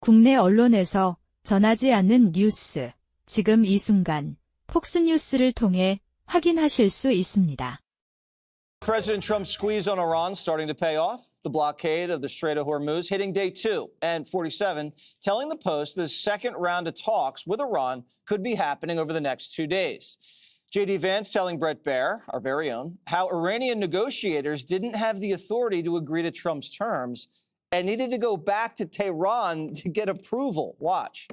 국내 언론에서 전하지 않는 뉴스, 지금 이 순간 폭스뉴스를 통해 확인하실 수 있습니다. President Trump's squeeze on Iran starting to pay off. The blockade of the Strait of Hormuz hitting day 2 and 47, telling the Post the second round of talks with Iran could be happening over the next 2 days. J.D. Vance telling Bret Baier, our very own, how Iranian negotiators didn't have the authority to agree to Trump's terms and needed to go back to Tehran to get approval. Watch.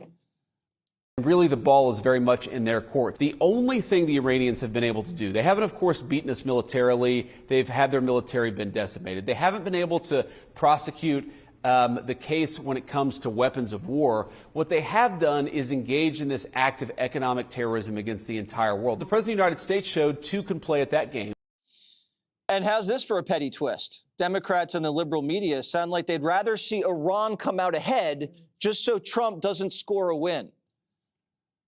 Really, the ball is very much in their court. The only thing the Iranians have been able to do, they haven't, of course, beaten us militarily. They've had their military been decimated. They haven't been able to prosecute the case when it comes to weapons of war. What they have done is engage in this act of economic terrorism against the entire world. The President of the United States showed two can play at that game. And how's this for a petty twist? Democrats and the liberal media sound like they'd rather see Iran come out ahead just so Trump doesn't score a win.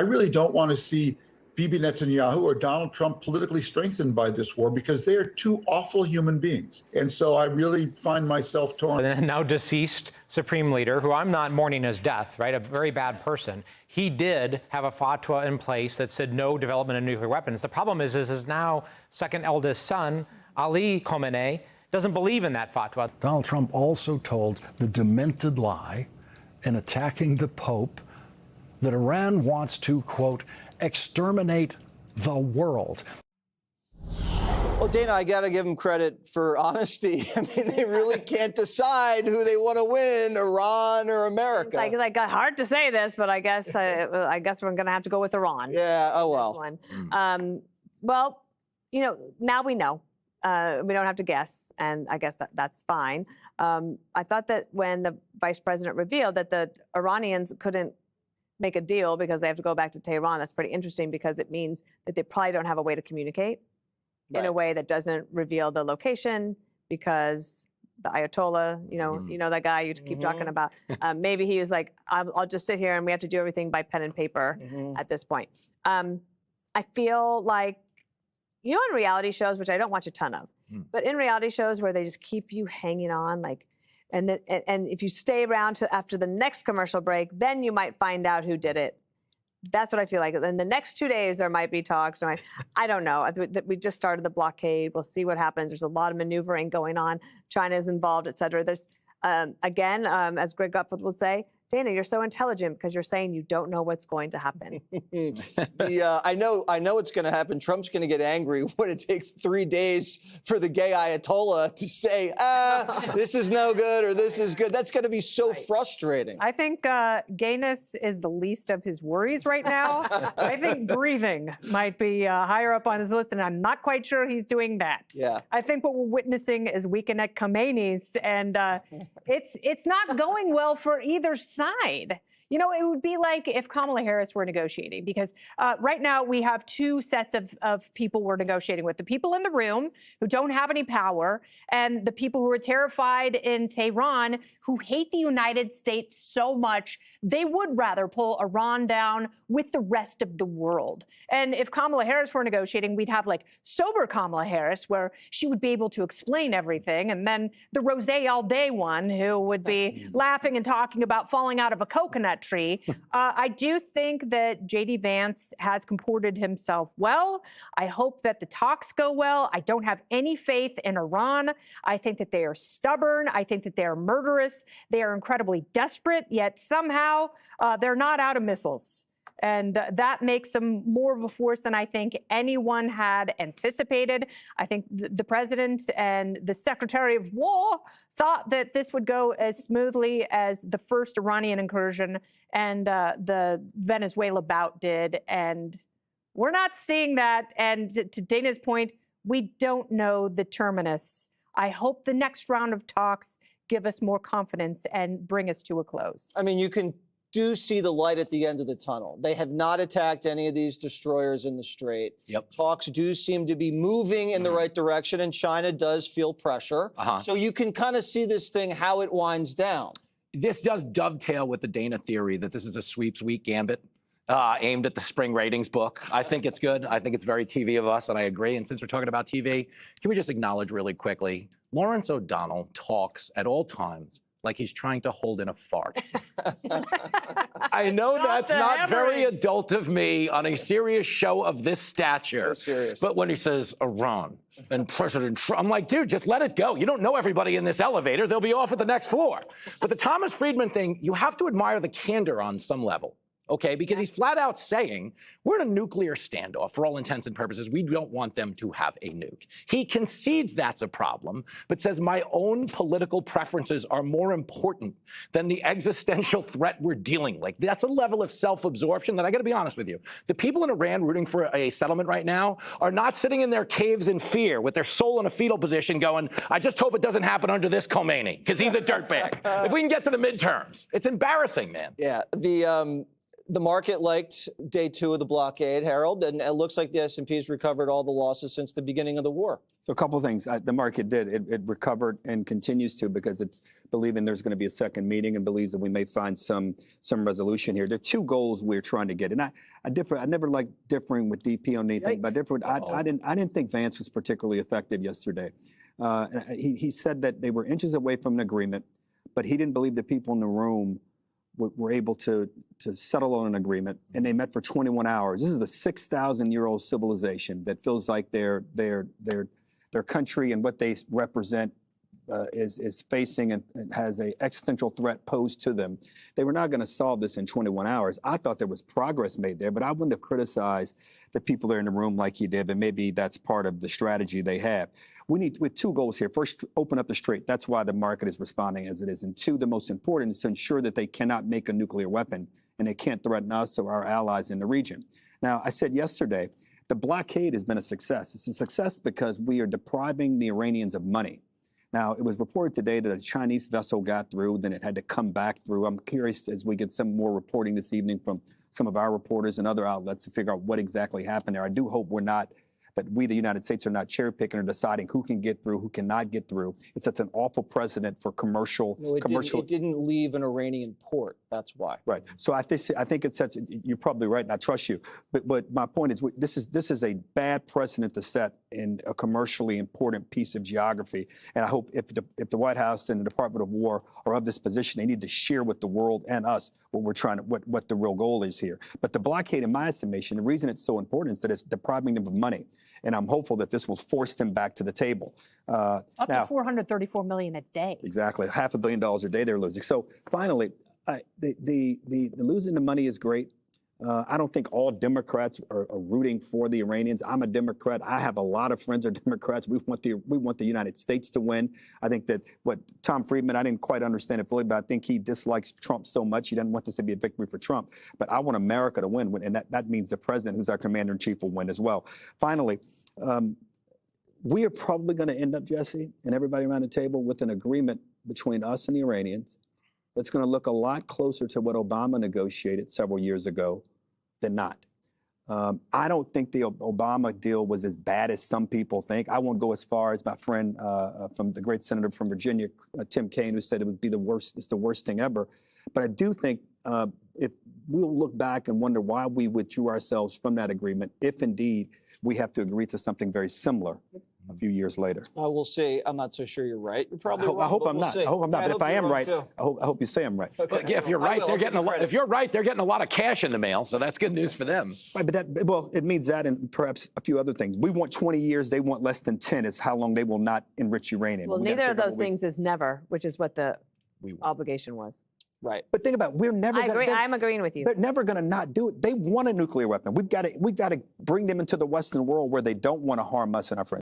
I really don't want to see Bibi Netanyahu or Donald Trump politically strengthened by this war because they are two awful human beings. And so I really find myself torn. The now deceased Supreme Leader, who I'm not mourning his death, right, a very bad person, he did have a fatwa in place that said no development of nuclear weapons. The problem is his now second eldest son, Ali Khamenei, doesn't believe in that fatwa. Donald Trump also told the demented lie in attacking the Pope that Iran wants to, quote, exterminate the world. Well, Dana, I got to give them credit for honesty. I mean, they really can't decide who they want to win, Iran or America. It's like hard to say this, but I guess we're going to have to go with Iran. Yeah, oh well. This one. Well, you know, now we know. We don't have to guess, and I guess that's fine. I thought that when the vice president revealed that the Iranians couldn't make a deal because they have to go back to Tehran, that's pretty interesting because it means that they probably don't have a way to communicate in a way that doesn't reveal the location because the Ayatollah, you know that guy you keep talking about, maybe he was like, I'll just sit here and we have to do everything by pen and paper at this point. I feel like, you know, in reality shows, which I don't watch a ton of, but in reality shows where they just keep you hanging on, like, and if you stay around to after the next commercial break, then you might find out who did it. That's what I feel like. In the next 2 days, there might be talks. I don't know. We just started the blockade. We'll see what happens. There's a lot of maneuvering going on. China is involved, et cetera. There's, again, as Greg Gutfeld would say, Dana, you're so intelligent because you're saying you don't know what's going to happen. I know it's going to happen. Trump's going to get angry when it takes 3 days for the gay Ayatollah to say, this is no good or this is good. That's going to be so frustrating. I think gayness is the least of his worries right now. I think breathing might be higher up on his list, and I'm not quite sure he's doing that. Yeah. I think what we're witnessing is weekend at Khamenei's, and it's not going well for either side. You know, it would be like if Kamala Harris were negotiating, because right now we have two sets of people we're negotiating with. The people in the room who don't have any power and the people who are terrified in Tehran who hate the United States so much, they would rather pull Iran down with the rest of the world. And if Kamala Harris were negotiating, we'd have like sober Kamala Harris where she would be able to explain everything. And then the rosé all day one who would be laughing and talking about falling out of a coconut tree. I do think that J.D. Vance has comported himself well. I hope that the talks go well. I don't have any faith in Iran. I think that they are stubborn. I think that they are murderous. They are incredibly desperate, yet somehow they're not out of missiles. And that makes them more of a force than I think anyone had anticipated. I think the president and the Secretary of War thought that this would go as smoothly as the first Iranian incursion and the Venezuela bout did. And we're not seeing that. And to Dana's point, we don't know the terminus. I hope the next round of talks give us more confidence and bring us to a close. I mean, you do see the light at the end of the tunnel. They have not attacked any of these destroyers in the Strait. Yep. Talks do seem to be moving in the right direction, and China does feel pressure. So you can kind of see this thing, how it winds down. This does dovetail with the Dana theory that this is a sweeps week gambit aimed at the spring ratings book. I think it's good. I think it's very TV of us, and I agree. And since we're talking about TV, can we just acknowledge really quickly, Lawrence O'Donnell talks at all times like he's trying to hold in a fart. I know that's not very adult of me on a serious show of this stature. So serious. But when he says Iran and President Trump, I'm like, dude, just let it go. You don't know everybody in this elevator. They'll be off at the next floor. But the Thomas Friedman thing, you have to admire the candor on some level. Okay, because he's flat out saying we're in a nuclear standoff for all intents and purposes. We don't want them to have a nuke. He concedes that's a problem, but says my own political preferences are more important than the existential threat we're dealing with. That's a level of self-absorption that I got to be honest with you. The people in Iran rooting for a settlement right now are not sitting in their caves in fear with their soul in a fetal position going, I just hope it doesn't happen under this Khomeini because he's a dirtbag. If we can get to the midterms, it's embarrassing, man. Yeah, the market liked day 2 of the blockade, Harold, and it looks like the S&P's recovered all the losses since the beginning of the war. So a couple of things. The market did. It recovered and continues to because it's believing there's going to be a second meeting and believes that we may find some resolution here. There are 2 goals we're trying to get. And I never liked differing with DP on anything, but I didn't think Vance was particularly effective yesterday. He said that they were inches away from an agreement, but he didn't believe the people in the room were able to settle on an agreement, and they met for 21 hours. This is a 6,000-year-old civilization that feels like their country and what they represent is facing and has an existential threat posed to them. They were not going to solve this in 21 hours. I thought there was progress made there, but I wouldn't have criticized the people there in the room like he did, but maybe that's part of the strategy they have. We have 2 goals here. First, open up the strait. That's why the market is responding as it is. And 2, the most important is to ensure that they cannot make a nuclear weapon and they can't threaten us or our allies in the region. Now, I said yesterday, the blockade has been a success. It's a success because we are depriving the Iranians of money. Now, it was reported today that a Chinese vessel got through, then it had to come back through. I'm curious as we get some more reporting this evening from some of our reporters and other outlets to figure out what exactly happened there. I do hope that we, the United States, are not cherry-picking or deciding who can get through, who cannot get through. It sets an awful precedent for commercial. It didn't leave an Iranian port. That's why. Right. So I think it sets. You're probably right, and I trust you. But my point is, this is a bad precedent to set in a commercially important piece of geography. And I hope if the White House and the Department of War are of this position, they need to share with the world and us what the real goal is here. But the blockade, in my estimation, the reason it's so important is that it's depriving them of money. And I'm hopeful that this will force them back to the table. Up to $434 million a day. Exactly. $500 million a day they're losing. So finally, the losing the money is great. I don't think all Democrats are rooting for the Iranians. I'm a Democrat. I have a lot of friends who are Democrats. We want the United States to win. I think that what Tom Friedman, I didn't quite understand it fully, but I think he dislikes Trump so much. He doesn't want this to be a victory for Trump. But I want America to win, and that means the president, who's our commander-in-chief, will win as well. Finally, we are probably going to end up, Jesse, and everybody around the table with an agreement between us and the Iranians that's going to look a lot closer to what Obama negotiated several years ago than not. I don't think the Obama deal was as bad as some people think. I won't go as far as my friend from the great senator from Virginia, Tim Kaine, who said it would be the worst. It's the worst thing ever. But I do think if we'll look back and wonder why we withdrew ourselves from that agreement, if indeed we have to agree to something very similar a few years later. We'll see. I'm not so sure you're right. You're probably wrong. I hope I'm not. See. I hope I'm not. But if I am right, I hope you say I'm right. Okay. Look, if you're right, they're getting a lot. If you're right, they're getting a lot of cash in the mail, so that's good news for them. Right, but it means that, and perhaps a few other things. We want 20 years. They want less than 10. Is how long they will not enrich uranium. Well, neither of those things is never, which is what the obligation was. Right. But think about it, we're never. I'm agreeing with you. They're never going to not do it. They want a nuclear weapon. We've got to bring them into the Western world where they don't want to harm us and our friends.